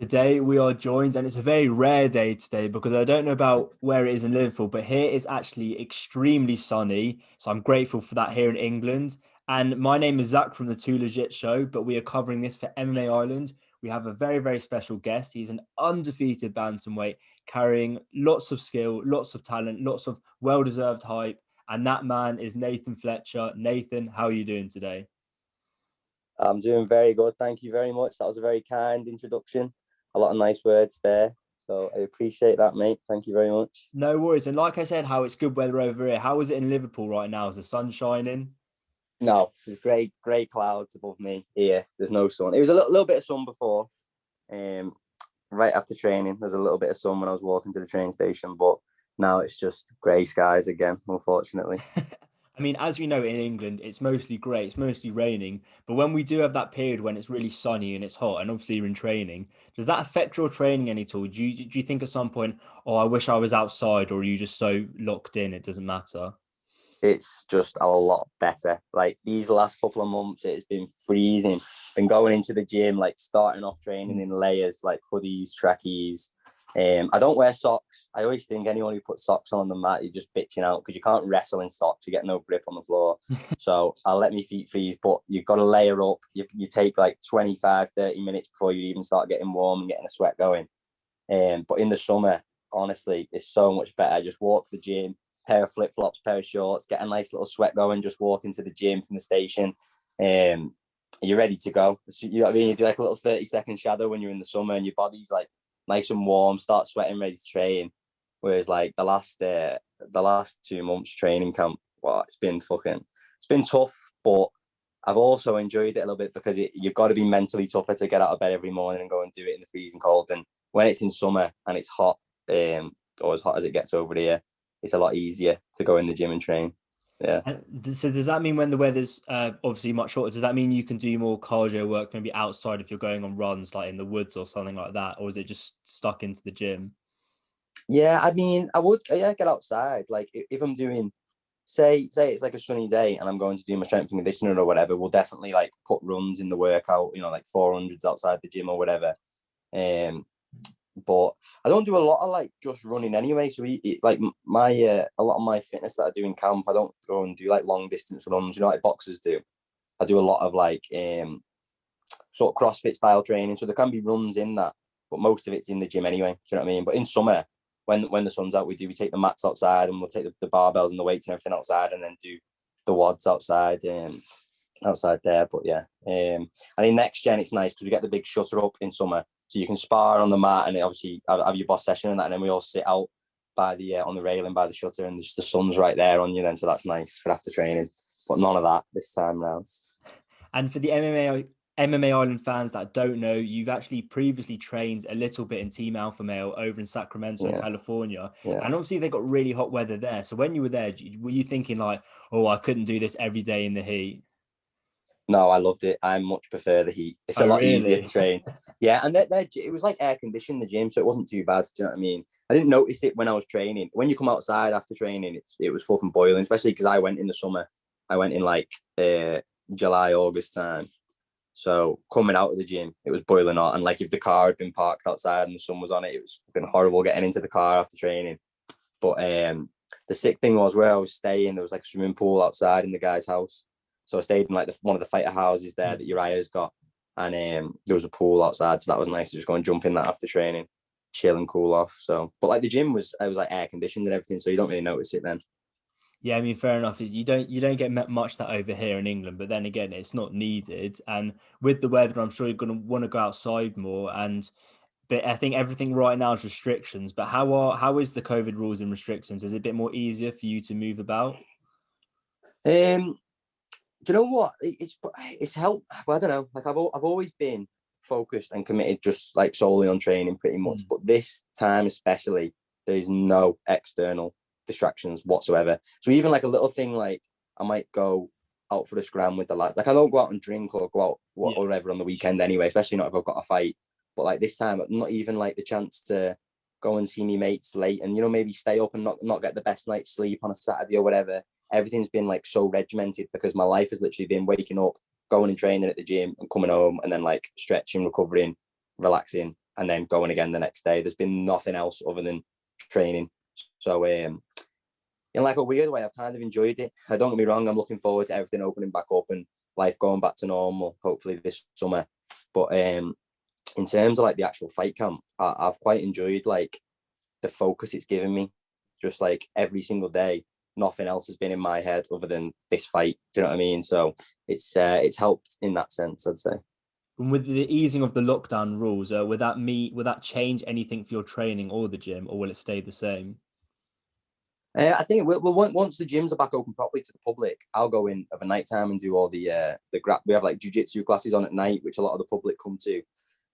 Today we are joined, and it's a very rare day today because I don't know about where it is in Liverpool, but here it's actually extremely sunny. So I'm grateful for that here in England. And my name is Zach from the Too Legit Show, but we are covering this for MMA Ireland. We have a very, very special guest. He's an undefeated bantamweight, carrying lots of skill, lots of talent, lots of well-deserved hype. And that man is Nathan Fletcher. Nathan, how are you doing today? I'm doing very good. Thank you very much. That was a very kind introduction. A lot of nice words there. So I appreciate that, mate. Thank you very much. No worries. And like I said, how it's good weather over here. How is it in Liverpool right now? Is the sun shining? No, there's grey clouds above me here. There's no sun. It was a little bit of sun before, um, right after training. There's a little bit of sun when I was walking to the train station, but now it's just grey skies again, unfortunately. I mean, as we know in England, it's mostly grey, it's mostly raining. But when we do have that period when it's really sunny and it's hot, and obviously you're in training, does that affect your training any at all? Do you think at some point, oh, I wish I was outside, or are you just so locked in, it doesn't matter? It's just a lot better. Like these last couple of months, it's been freezing. Been going into the gym, like starting off training in layers, like hoodies, trackies. I don't wear socks. I always think anyone who puts socks on the mat, you're just bitching out because you can't wrestle in socks. You get no grip on the floor. So I'll let my feet freeze, but you've got to layer up. You take like 25, 30 minutes before you even start getting warm and getting a sweat going. But in the summer, honestly, it's so much better. I just walk to the gym, pair of flip flops, pair of shorts, get a nice little sweat going, just walk into the gym from the station. You're ready to go. You know what I mean? You do like a little 30-second shadow when you're in the summer and your body's like nice and warm, start sweating, ready to train. Whereas like the last 2 months training camp, well, it's been tough, but I've also enjoyed it a little bit because you've got to be mentally tougher to get out of bed every morning and go and do it in the freezing cold. And when it's in summer and it's hot, or as hot as it gets over here, it's a lot easier to go in the gym and train. Yeah. So does that mean when the weather's obviously much hotter, does that mean you can do more cardio work maybe outside if you're going on runs, like in the woods or something like that? Or is it just stuck into the gym? Yeah, I mean, I would, yeah, get outside. Like if I'm doing, say it's like a sunny day and I'm going to do my strength and conditioning or whatever, we'll definitely like put runs in the workout, like 400s outside the gym or whatever. Um, but I don't do a lot of like just running anyway. So like my a lot of my fitness that I do in camp, I don't go and do like long distance runs, like boxers do. I do a lot of like sort of CrossFit style training. So there can be runs in that, but most of it's in the gym anyway. Do you know what I mean? But in summer, when the sun's out, we take the mats outside and we'll take the barbells and the weights and everything outside, and then do the wads outside there. But yeah, I think next gen it's nice because we get the big shutter up in summer, so you can spar on the mat and obviously have your boss session and that, and then we all sit out by the on the railing by the shutter, and the sun's right there on you then, so that's nice for after training. But none of that this time round. And for the MMA Island fans that don't know, you've actually previously trained a little bit in Team Alpha Male over in Sacramento, Yeah, California. yeah. And obviously they got really hot weather there. So when you were there, were you thinking like, oh, I couldn't do this every day in the heat? No, I loved it. I much prefer the heat. It's a Oh, lot easier to really? train. Yeah, and it was like air conditioned the gym, so it wasn't too bad. Do you know what I mean? I didn't notice it when I was training. When you come outside after training, it was fucking boiling. Especially because I went in the summer. I went in like July, August time. So coming out of the gym, it was boiling hot. And like if the car had been parked outside and the sun was on it, it was fucking horrible getting into the car after training. But the sick thing was where I was staying, there was like a swimming pool outside in the guy's house. So I stayed in like one of the fighter houses there that Uriah's got. And there was a pool outside. So that was nice to just go and jump in that after training, chill and cool off. So, but like the gym it was like air conditioned and everything. So you don't really notice it then. Yeah, I mean, fair enough. You don't get much that over here in England, but then again, it's not needed. And with the weather, I'm sure you're going to want to go outside more. And but I think everything right now is restrictions. But how is the COVID rules and restrictions? Is it a bit more easier for you to move about? Um, do you know what? It's helped. Well, I don't know. Like I've always been focused and committed just like solely on training pretty much. Mm. But this time especially, there is no external distractions whatsoever. So even like a little thing like I might go out for a scram with the lads. Like I don't go out and drink or go out Yeah. whatever on the weekend anyway, especially not if I've got a fight. But like this time, not even like the chance to go and see me mates late and maybe stay up and not get the best night's sleep on a Saturday or whatever. Everything's been like so regimented because my life has literally been waking up, going and training at the gym and coming home and then like stretching, recovering, relaxing, and then going again the next day. There's been nothing else other than training. So in like a weird way, I've kind of enjoyed it. Don't get me wrong, I'm looking forward to everything opening back up and life going back to normal, hopefully this summer. But in terms of like the actual fight camp, I've quite enjoyed like the focus it's given me. Just like every single day, nothing else has been in my head other than this fight. Do you know what I mean? So it's helped in that sense, I'd say. And with the easing of the lockdown rules, would that change anything for your training or the gym, or will it stay the same? I think once the gyms are back open properly to the public, I'll go in of a night time and do all the we have like jiu-jitsu classes on at night, which a lot of the public come to.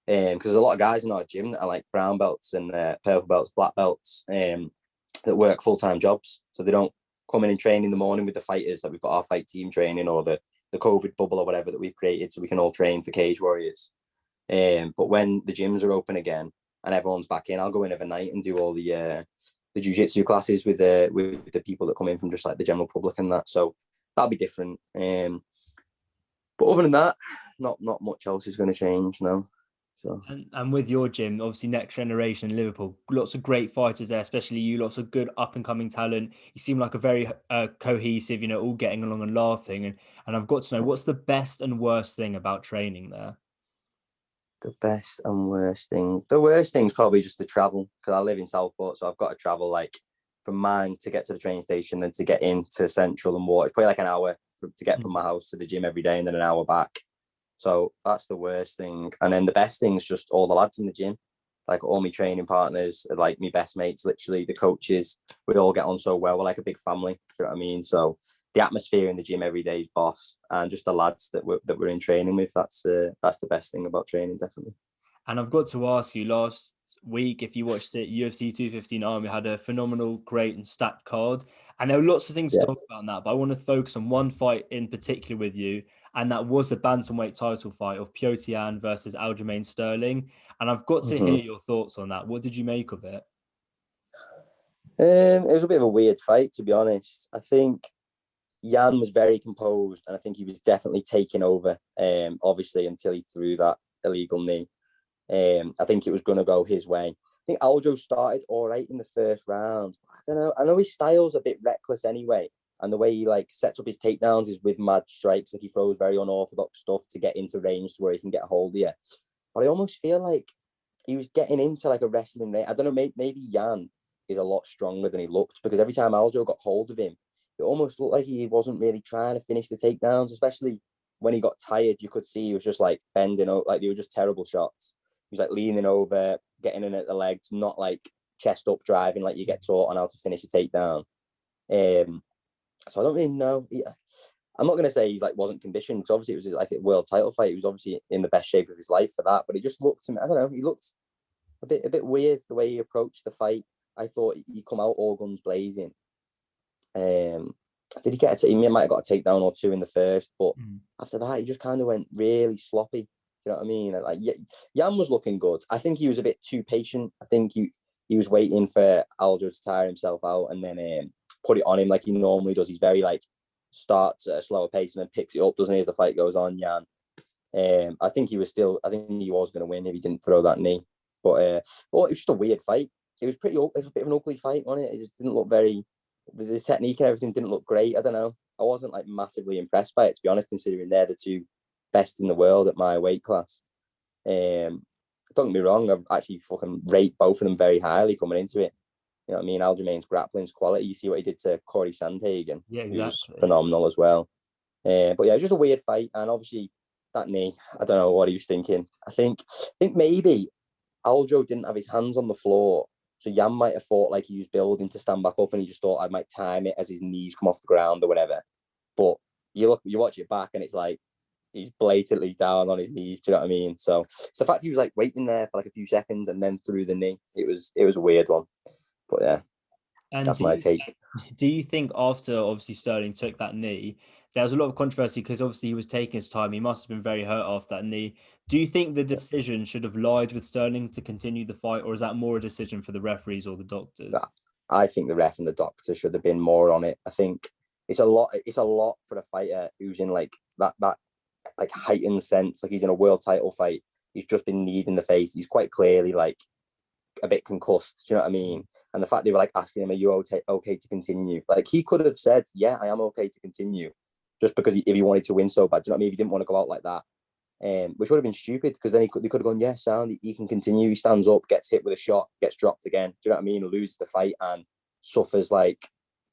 Because there's a lot of guys in our gym that are like brown belts and purple belts, black belts, that work full-time jobs. So they don't come in and train in the morning with the fighters that we've got our fight team training, or the COVID bubble or whatever that we've created, so we can all train for Cage Warriors. But when the gyms are open again and everyone's back in, I'll go in overnight and do all the jiu-jitsu classes with the people that come in from just like the general public and that. So that'll be different. But other than that, not much else is going to change, no. So And with your gym, obviously next generation in Liverpool, lots of great fighters there, especially you, lots of good up and coming talent. You seem like a very cohesive, all getting along and laughing. And I've got to know, what's the best and worst thing about training there? the best and worst thing. The worst thing is probably just the travel, because I live in Southport, so I've got to travel like from mine to get to the train station and to get into Central and Water. It's probably like an hour to get from my house to the gym every day, and then an hour back. So that's the worst thing. And then the best thing is just all the lads in the gym, like all my training partners, like my best mates, literally the coaches. We all get on so well. We're like a big family. Do you know what I mean? So the atmosphere in the gym every day is boss, and just the lads that we're in training with. That's the best thing about training, definitely. And I've got to ask you, last week, if you watched it, UFC 215 Army had a phenomenal, great and stacked card. And there were lots of things to Yeah. talk about in that, but I want to focus on one fight in particular with you. And that was the bantamweight title fight of Piotr versus Aljamain Sterling. And I've got to Mm-hmm. hear your thoughts on that. What did you make of it? It was a bit of a weird fight, to be honest. I think Jan was very composed, and I think he was definitely taking over. Obviously, until he threw that illegal knee. I think it was going to go his way. I think Aljo started all right in the first round. I don't know. I know his style's a bit reckless anyway, and the way he like sets up his takedowns is with mad strikes. Like he throws very unorthodox stuff to get into range to where he can get a hold of you. But I almost feel like he was getting into like a wrestling range. I don't know. Maybe Jan is a lot stronger than he looked, because every time Aljo got hold of him, it almost looked like he wasn't really trying to finish the takedowns, especially when he got tired. You could see he was just like bending out, like they were just terrible shots. He was like leaning over, getting in at the legs, not like chest up driving like you get taught on how to finish a takedown. So I don't really know. I'm not going to say he's like wasn't conditioned, because obviously it was like a world title fight. He was obviously in the best shape of his life for that, but it just looked to me, I don't know, he looked a bit weird the way he approached the fight. I thought he come out all guns blazing. Did he get he might have got a takedown or two in the first, but after that he just kind of went really sloppy. Do you know what I mean? Like Jan was looking good. I think he was a bit too patient. I think he was waiting for Aljo to tire himself out and then put it on him like he normally does. He's very like starts at a slower pace and then picks it up, doesn't he, as the fight goes on, Jan? I think he was going to win if he didn't throw that knee. But it was just a weird fight. It was it was a bit of an ugly fight, wasn't it? It just didn't look very, the technique and everything didn't look great. I don't know. I wasn't like massively impressed by it, to be honest, considering they're the two best in the world at my weight class. Don't get me wrong, I've actually fucking rate both of them very highly coming into it. You know what I mean? Aljamain's grappling's quality. You see what he did to Corey Sandhagen. Yeah, It was exactly. phenomenal as well. But yeah, just a weird fight. And obviously that knee, I don't know what he was thinking. I think maybe Aljo didn't have his hands on the floor. So Jan might have thought like he was building to stand back up, and he just thought I might time it as his knees come off the ground or whatever. But you watch it back and it's like he's blatantly down on his knees. Do you know what I mean? So it's the fact he was like waiting there for like a few seconds and then threw the knee. It was a weird one. But yeah, And that's my take. do you think after obviously Sterling took that knee, there was a lot of controversy because obviously he was taking his time. He must have been very hurt after that knee. Do you think the decision should have lied with Sterling to continue the fight, or is that more a decision for the referees or the doctors? I think the ref and the doctor should have been more on it. I think it's a lot. It's a lot for a fighter who's in like that like heightened sense. Like he's in a world title fight. he's just been kneed in the face. He's quite clearly like a bit concussed. Do you know what I mean? And the fact they were like asking him, "Are you okay to continue?" Like he could have said, "Yeah, I am okay to continue," just because if he wanted to win so bad. Do you know what I mean? If he didn't want to go out like that, which would have been stupid because then they could have gone, "Yeah, sound. He can continue." He stands up, gets hit with a shot, gets dropped again. Do you know what I mean? Loses the fight and suffers like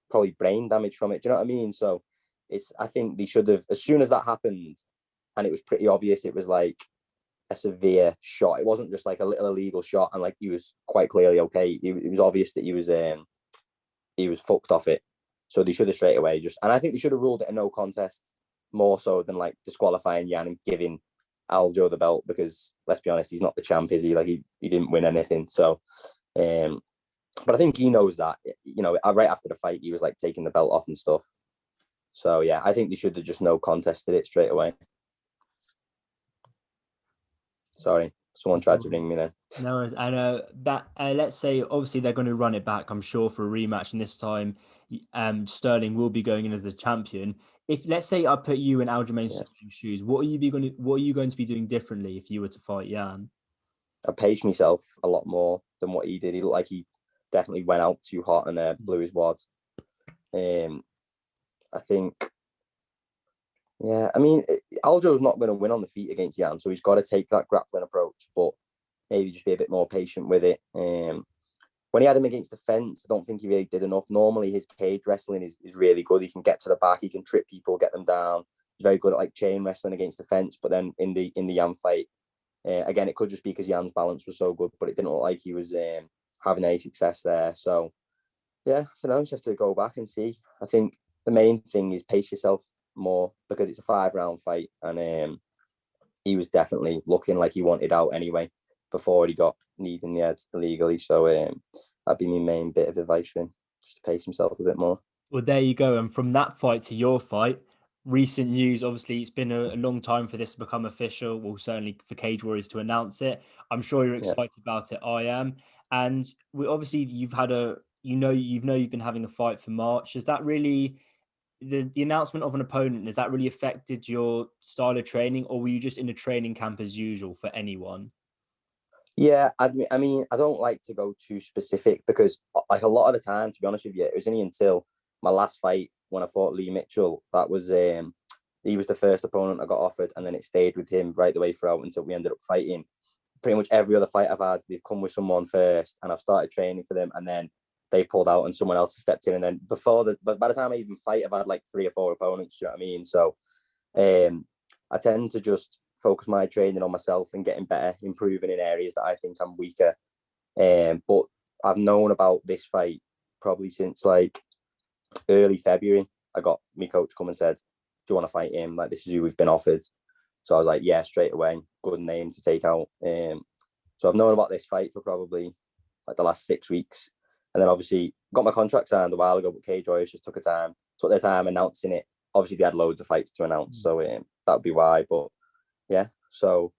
probably brain damage from it. Do you know what I mean? So I think they should have, as soon as that happened, and it was pretty obvious it was like a severe shot. It wasn't just like a little illegal shot, and like he was quite clearly okay. It was obvious that he was fucked off it. So they should have straight away and I think they should have ruled it a no contest more so than like disqualifying Jan and giving Aljo the belt, because let's be honest, he's not the champ, is he? Like he didn't win anything. So, but I think he knows that. You know, right after the fight, he was like taking the belt off and stuff. So yeah, I think they should have just no contested it straight away. Sorry, someone tried to ring me then. No worries. And let's say obviously they're going to run it back, I'm sure, for a rematch, and this time Sterling will be going in as the champion. If let's say I put you in Aljamain Sterling's shoes, what are you going to be doing differently if you were to fight Jan? I paced myself a lot more than what he did. He looked like he definitely went out too hot and blew his wad. I think, yeah, I mean, Aljo's not going to win on the feet against Jan, so he's got to take that grappling approach, but maybe just be a bit more patient with it. When he had him against the fence, I don't think he really did enough. Normally, his cage wrestling is really good. He can get to the back, he can trip people, get them down. He's very good at like chain wrestling against the fence. But then in the Jan fight, again, it could just be because Jan's balance was so good, but it didn't look like he was having any success there. So yeah, I don't know. You just have to go back and see. I think the main thing is pace yourself more, because it's a 5-round fight, and he was definitely looking like he wanted out anyway before he got kneed in the head illegally. So that'd be my main bit of advice for him, just to pace himself a bit more. Well, there you go. And from that fight to your fight, recent news, obviously, it's been a long time for this to become official. Well, certainly for Cage Warriors to announce it. I'm sure you're Yeah. excited about it. I am. And obviously you've had you've been having a fight for March. Has that really the announcement of an opponent, has that really affected your style of training, or were you just in a training camp as usual for anyone? Yeah, I mean, I don't like to go too specific because, like, a lot of the time, to be honest with you, it was only until my last fight when I fought Lee Mitchell that was he was the first opponent I got offered, and then it stayed with him right the way throughout until we ended up fighting. Pretty much every other fight I've had, they've come with someone first, and I've started training for them, and then they've pulled out and someone else has stepped in, and then but by the time I even fight, I've had like 3 or 4 opponents. You know what I mean? So, I tend to just focus my training on myself and getting better, improving in areas that I think I'm weaker. But I've known about this fight probably since like early February. I got my coach come and said, "Do you want to fight him? Like, this is who we've been offered." So I was like, "Yeah, straight away. Good name to take out." So I've known about this fight for probably like the last 6 weeks, and then obviously got my contract signed a while ago. But Cage Warriors just took their time announcing it. Obviously, they had loads of fights to announce, so that would be why. But yeah, so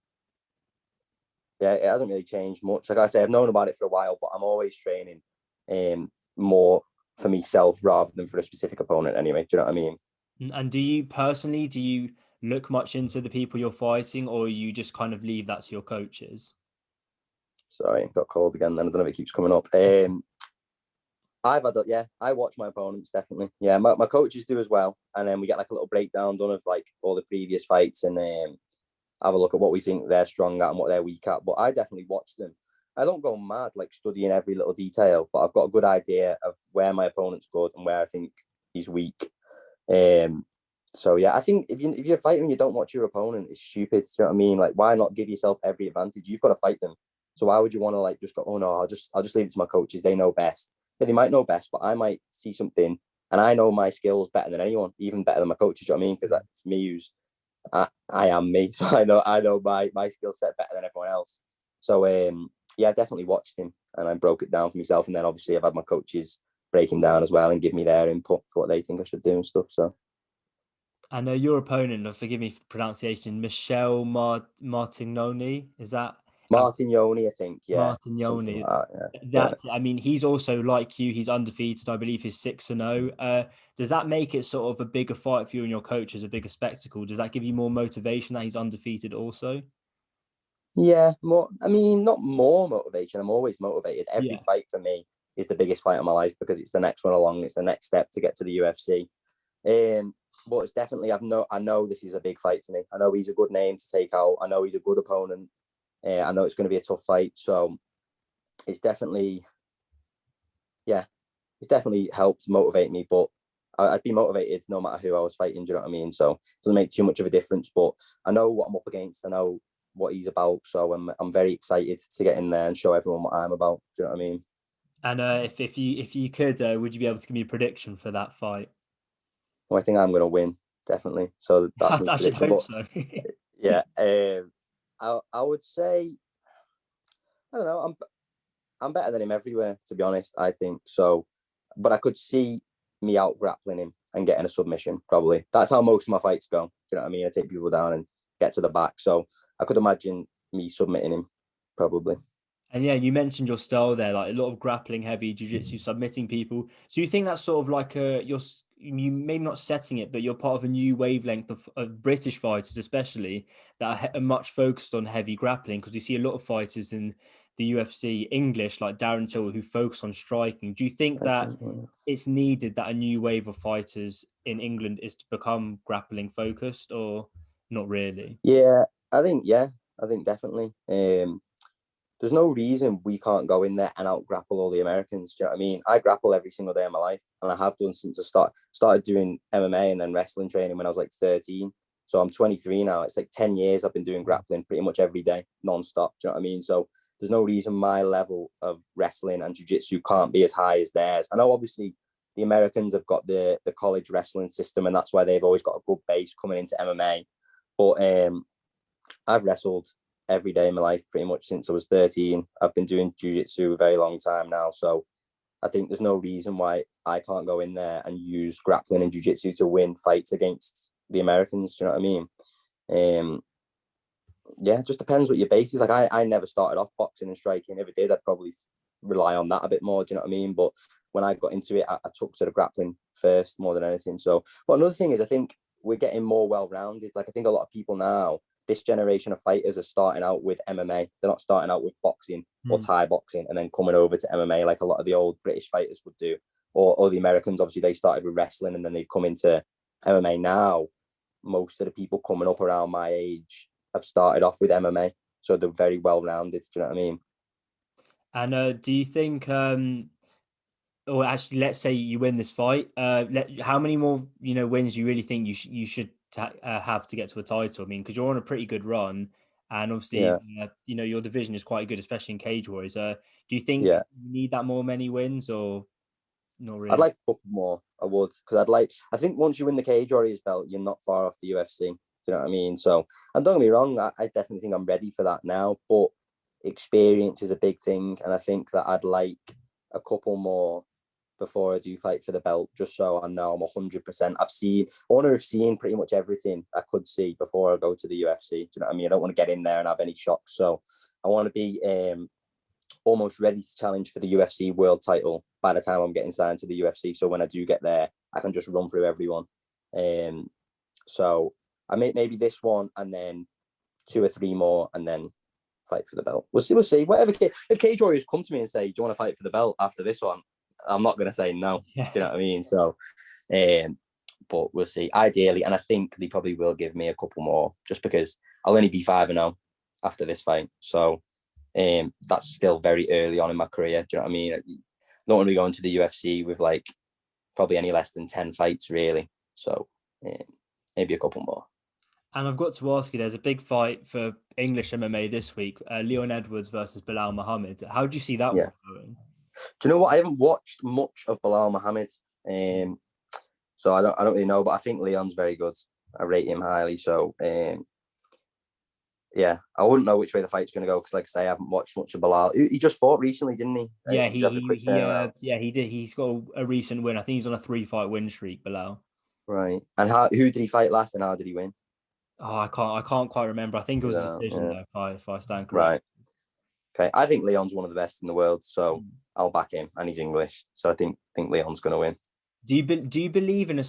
yeah, it hasn't really changed much. Like I say, I've known about it for a while, but I'm always training more for myself rather than for a specific opponent anyway. Do you know what I mean? And do you look much into the people you're fighting, or you just kind of leave that to your coaches? Sorry, got cold again then. I don't know if it keeps coming up. I watch my opponents definitely. Yeah, my coaches do as well. And then we get like a little breakdown done of like all the previous fights and have a look at what we think they're strong at and what they're weak at. But I definitely watch them. I don't go mad like studying every little detail, but I've got a good idea of where my opponent's good and where I think he's weak. So yeah, I think if you're fighting and you don't watch your opponent, it's stupid. Do you know what I mean? Like, why not give yourself every advantage? You've got to fight them. So why would you want to like just go, oh no, I'll just leave it to my coaches. They know best. Yeah, they might know best, but I might see something and I know my skills better than anyone, even better than my coaches. You know what I mean? Because that's me who's I am me. So I know my skill set better than everyone else. So yeah, I definitely watched him and I broke it down for myself. And then obviously I've had my coaches break him down as well and give me their input for what they think I should do and stuff. So I know your opponent, forgive me for the pronunciation, Michelle Martignoni. Is that Martin Yoni, I think, yeah, something Martignoni? like that. Yeah. I mean, he's also like you. He's undefeated. I believe he's 6-0. Does that make it sort of a bigger fight for you and your coaches, a bigger spectacle? Does that give you more motivation that he's undefeated also? Yeah, more. I mean, not more motivation. I'm always motivated. Every Yeah. fight for me is the biggest fight of my life because it's the next one along. It's the next step to get to the UFC. But it's definitely I know this is a big fight for me. I know he's a good name to take out. I know he's a good opponent. I know it's going to be a tough fight. So it's definitely, yeah, it's definitely helped motivate me. But I'd be motivated no matter who I was fighting. Do you know what I mean? So it doesn't make too much of a difference. But I know what I'm up against. I know what he's about. So I'm very excited to get in there and show everyone what I'm about. Do you know what I mean? And if you could, would you be able to give me a prediction for that fight? Well, I think I'm going to win definitely. So that's my I should prediction. hope But so. yeah, I would say I don't know. I'm better than him everywhere, to be honest. I think so, but I could see me out grappling him and getting a submission. Probably that's how most of my fights go. Do you know what I mean? I take people down and get to the back. So I could imagine me submitting him, probably. And yeah, you mentioned your style there, like a lot of grappling heavy, jiu-jitsu, submitting people. So you think that's sort of like you maybe not setting it, but you're part of a new wavelength of British fighters, especially that are much focused on heavy grappling, because we see a lot of fighters in the UFC English, like Darren Till, who focus on striking. Do you think that it's needed that a new wave of fighters in England is to become grappling focused, or not really? Yeah, I think definitely. There's no reason we can't go in there and out grapple all the Americans. Do you know what I mean? I grapple every single day of my life, and I have done since I started doing MMA and then wrestling training when I was like 13. So I'm 23 now. It's like 10 years I've been doing grappling pretty much every day, non-stop. Do you know what I mean? So there's no reason my level of wrestling and jiu-jitsu can't be as high as theirs. I know obviously the Americans have got the college wrestling system, and that's why they've always got a good base coming into MMA. But I've wrestled every day in my life pretty much since I was 13. I've been doing jiu-jitsu a very long time now. So I think there's no reason why I can't go in there and use grappling and jiu-jitsu to win fights against the Americans. Do you know what I mean? Yeah, it just depends what your base is. Like I never started off boxing and striking. If I did, I'd probably rely on that a bit more. Do you know what I mean? But when I got into it, I took to the grappling first more than anything. So, but another thing is, I think we're getting more well-rounded. Like I think a lot of people now, this generation of fighters are starting out with MMA. They're not starting out with boxing or Thai boxing and then coming over to MMA like a lot of the old British fighters would do. Or the Americans, obviously, they started with wrestling and then they've come into MMA now. Most of the people coming up around my age have started off with MMA, so they're very well rounded. Do you know what I mean? And do you think, or actually, let's say you win this fight, how many more wins you really think you should have to get to a title? I mean, because you're on a pretty good run, and obviously, Yeah, your division is quite good, especially in Cage Warriors. Do you think yeah. you need that more many wins, or not I'd really? like a couple more. I would, because I'd like. I think once you win the Cage Warriors belt, you're not far off the UFC. Do you know what I mean? So, and don't get me wrong, I definitely think I'm ready for that now. But experience is a big thing, and I think that I'd like a couple more before I do fight for the belt, just so I know I'm 100%. I want to have seen pretty much everything I could see before I go to the UFC. Do you know what I mean? I don't want to get in there and have any shocks. So I want to be almost ready to challenge for the UFC world title by the time I'm getting signed to the UFC. So when I do get there, I can just run through everyone. So I maybe this one and then two or three more and then fight for the belt. We'll see. We'll see. Whatever. If Cage Warriors come to me and say, "Do you want to fight for the belt after this one?" I'm not going to say no. Yeah. Do you know what I mean? So, but we'll see. Ideally, and I think they probably will give me a couple more, just because I'll only be 5-0 after this fight. So, that's still very early on in my career. Do you know what I mean? Not going to be going to the UFC with like probably any less than 10 fights, really. So, maybe a couple more. And I've got to ask you, there's a big fight for English MMA this week, Leon Edwards versus Bilal Muhammad. How do you see that Yeah. one going? Do you know what? I haven't watched much of Bilal Muhammad. So I don't really know, but I think Leon's very good. I rate him highly. So yeah, I wouldn't know which way the fight's going to go because, like I say, I haven't watched much of Bilal. He just fought recently, didn't he? Yeah, He's had a quick turnaround, he did. He's got a recent win. I think he's on a 3-fight win streak, Bilal. right? And who did he fight last, and how did he win? Oh, I can't quite remember. I think it You was a know, decision yeah. though, if I stand correct. Right. Okay. I think Leon's one of the best in the world, so Mm. I'll back him, and he's English, so I think Leon's going to win. Do you believe in a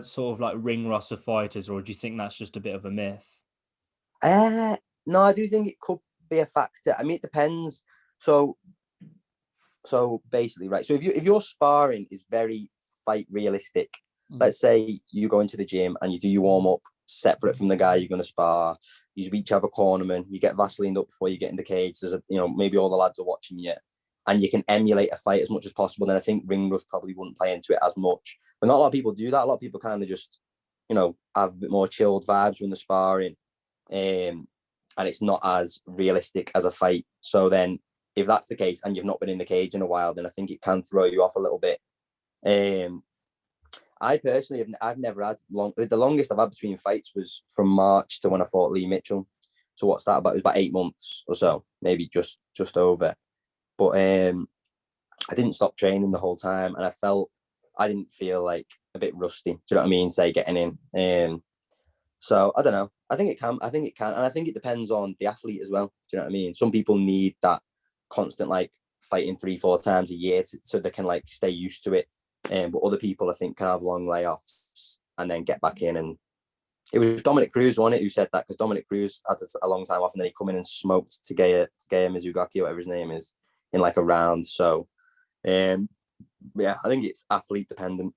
sort of like ring rust of fighters, or do you think that's just a bit of a myth? Uh, no, I do think it could. be a factor. I mean, it depends. So basically, right. So if your sparring is very fight realistic, let's say you go into the gym and you do your warm up separate from the guy you're going to spar. You each have a cornerman. You get Vaselined up before you get in the cage. There's maybe all the lads are watching you, and you can emulate a fight as much as possible. Then I think ring rust probably wouldn't play into it as much. But not a lot of people do that. A lot of people kind of just have a bit more chilled vibes when they're sparring, and it's not as realistic as a fight. So then, if that's the case and you've not been in the cage in a while, then I think it can throw you off a little bit. I personally I've never had the longest I've had between fights was from March to when I fought Lee Mitchell. So what's that about? It was about 8 months or so, maybe just over. But I didn't stop training the whole time, and I didn't feel like a bit rusty. Do you know what I mean? Say getting in. So I don't know. I think it can, and I think it depends on the athlete as well. Do you know what I mean? Some people need that constant like fighting 3-4 times a year so they can like stay used to it. But other people I think can have long layoffs and then get back in. And it was Dominic Cruz, wasn't it, who said that, because Dominic Cruz had a long time off and then he come in and smoked Takeya Mizugaki, whatever his name is, in like a round. So yeah, I think it's athlete dependent.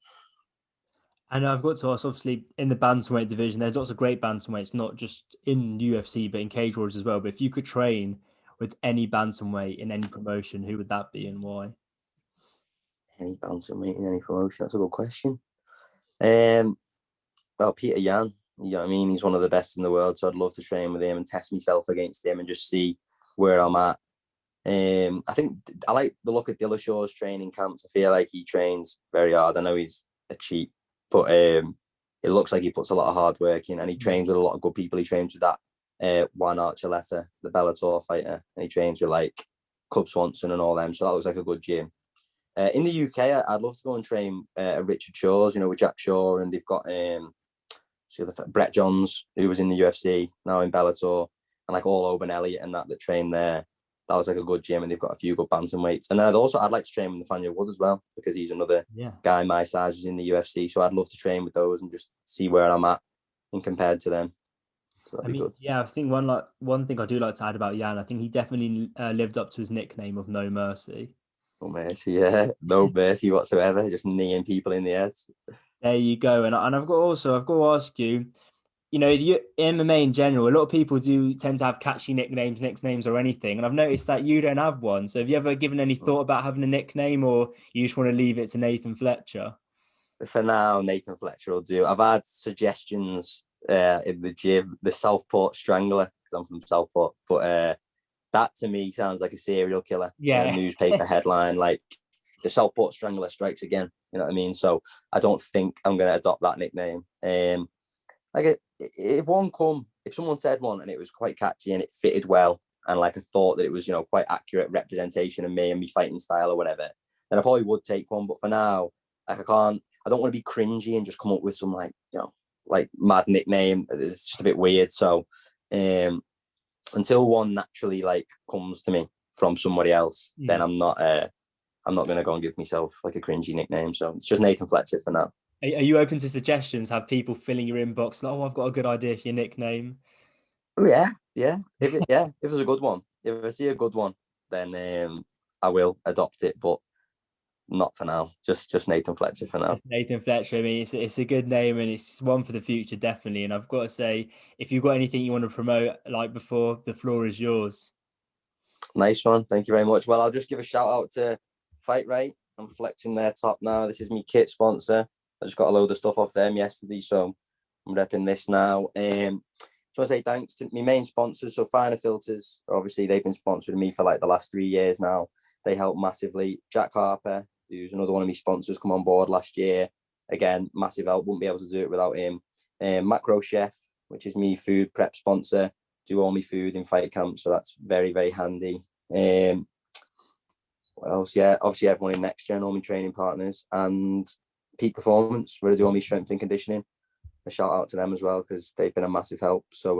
And I've got to ask, obviously, in the bantamweight division, there's lots of great bantamweights, not just in UFC, but in Cage Warriors as well. But if you could train with any bantamweight in any promotion, who would that be and why? Any bantamweight in any promotion? That's a good question. Well, Peter Yan, you know what I mean? He's one of the best in the world, so I'd love to train with him and test myself against him and just see where I'm at. I think I like the look at Dillashaw's training camps. I feel like he trains very hard. I know he's a cheat, but it looks like he puts a lot of hard work in, and he trains with a lot of good people. He trains with that Juan Archuleta, the Bellator fighter, and he trains with like Cub Swanson and all them. So that looks like a good gym. In the UK, I'd love to go and train Richard Shaw's, with Jack Shaw, and they've got Brett Johns, who was in the UFC, now in Bellator, and like all Oban Elliott and that train there. That was like a good gym, and they've got a few good bantamweights. And then I'd like to train with Nathaniel Wood as well, because he's another guy my size who's in the UFC. So I'd love to train with those and just see where I'm at and compared to them. So that'd be good. Yeah, I think one thing I do like to add about Jan, I think he definitely lived up to his nickname of No Mercy. No mercy, yeah, no mercy whatsoever. Just kneeing people in the head. There you go. And I've got to ask you, the MMA in general, a lot of people do tend to have catchy nicknames or anything. And I've noticed that you don't have one. So have you ever given any thought about having a nickname, or you just want to leave it to Nathan Fletcher? For now, Nathan Fletcher will do. I've had suggestions in the gym, the Southport Strangler, because I'm from Southport. But that to me sounds like a serial killer. Yeah. Newspaper headline, like the Southport Strangler strikes again. You know what I mean? So I don't think I'm going to adopt that nickname. If someone said one and it was quite catchy and it fitted well, and like I thought that it was, quite accurate representation of me and me fighting style or whatever, then I probably would take one. But for now, like I don't want to be cringy and just come up with some like mad nickname. It's just a bit weird. So until one naturally like comes to me from somebody else, then I'm not going to go and give myself like a cringy nickname. So it's just Nathan Fletcher for now. Are you open to suggestions? Have people filling your inbox? Like, I've got a good idea for your nickname. Oh, yeah. If there's a good one, if I see a good one, then I will adopt it. But not for now. Just Nathan Fletcher for now. It's Nathan Fletcher. I mean, it's a good name, and it's one for the future, definitely. And I've got to say, if you've got anything you want to promote, like before, the floor is yours. Nice one. Thank you very much. Well, I'll just give a shout out to Fight Right. I'm flexing their top now. This is my kit sponsor. I just got a load of stuff off them yesterday, so I'm repping this now. So I say thanks to my main sponsors. So Finer Filters, obviously they've been sponsoring me for like the last 3 years now. They help massively. Jack Harper, who's another one of my sponsors, come on board last year. Again, massive help. Wouldn't be able to do it without him. Macro Chef, which is me food prep sponsor. Do all my food in fight camp, so that's very, very handy. What else? Yeah, obviously everyone in Next Gen, all my training partners, and Peak Performance, where I do all my strength and conditioning. A shout out to them as well, because they've been a massive help. So